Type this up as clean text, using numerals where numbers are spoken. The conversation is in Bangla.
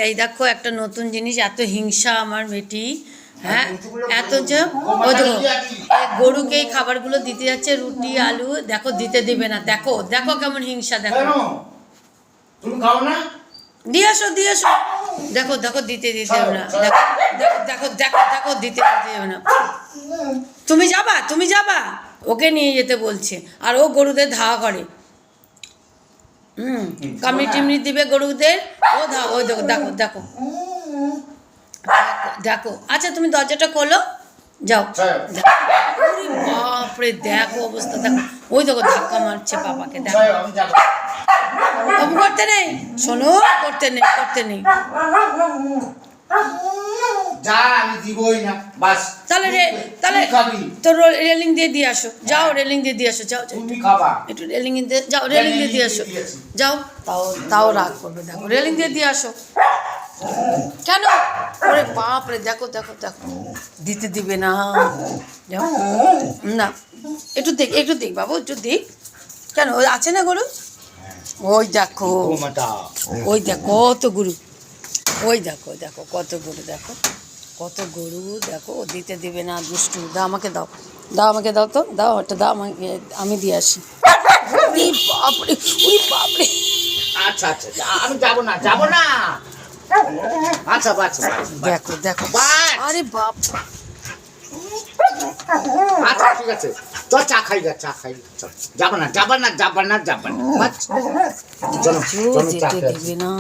এই দেখো একটা নতুন জিনিস, এত হিংসা আমার বেটি। হ্যাঁ, এত যে ও দেখো গরুকে এই খাবারগুলো দিতে যাচ্ছে, রুটি আলু, দেখো দিতে দিবে না। দেখো দেখো কেমন হিংসা, দেখো দিয়ে আসো দিয়ে আসো। দেখো দেখো দিতে দিতে হবে না, দেখো দেখো দেখো দেখো দেখো দিতে দিতে হবে না। তুমি যাবা, তুমি যাবা, ওকে নিয়ে যেতে বলছে, আর ও গরুদের ধাওয়া করে। কামড়ি টিমড়ি দিবে গরুদের, ও ধাও, ওই দেখো দেখো দেখো দেখো। আচ্ছা তুমি দরজাটা খোলো, যাও। বাপরে দেখো অবস্থা, দেখো ওই দেখো ধাক্কা মারছে বাবাকে, দেখো। করতে নেই, শোনো, করতে নেই, করতে নেই। তাহলে তো রেলিং দিয়ে দিয়ে আসো, যাও রেলিং দিয়ে দিয়ে আসো, যাও একটু রেলিং দিয়ে যাও, রেলিং দিয়ে দিয়ে আসো, যাও। তাও তাও রাগ করবে, দেখো রেলিং দিয়ে দিয়ে আসো। কেন? ওরে বাপরে দেখো দেখো দেখো, দিতে দিবে না, যাও না। একটু দেখ, একটু দেখ বাবু, একটু দেখ। কেন ওই আছে না গরু? ওই দেখো, ওই দেখো কত গরু, ওই দেখো দেখো কত গরু, দেখো কত গরু, দেখো ও দিতে দিবে না, দুষ্টু। দাও আমাকে, দাও দাও আমাকে, দাও তো, দাও একটা দাও আমাকে, আমি দিয়ে আসি। বাপরে, ওই বাপরে। আচ্ছা আচ্ছা, আমি যাবো না, যাবো না। আচ্ছা আচ্ছা, দেখো দেখো, আরে বাপ। আচ্ছা ঠিক আছে, চল চা খাই যা, চা খাই, চল। যাবো না, যাবো না, যাবো না, যাবো না, চলো চলো চা যেতে খাই। দিবে না।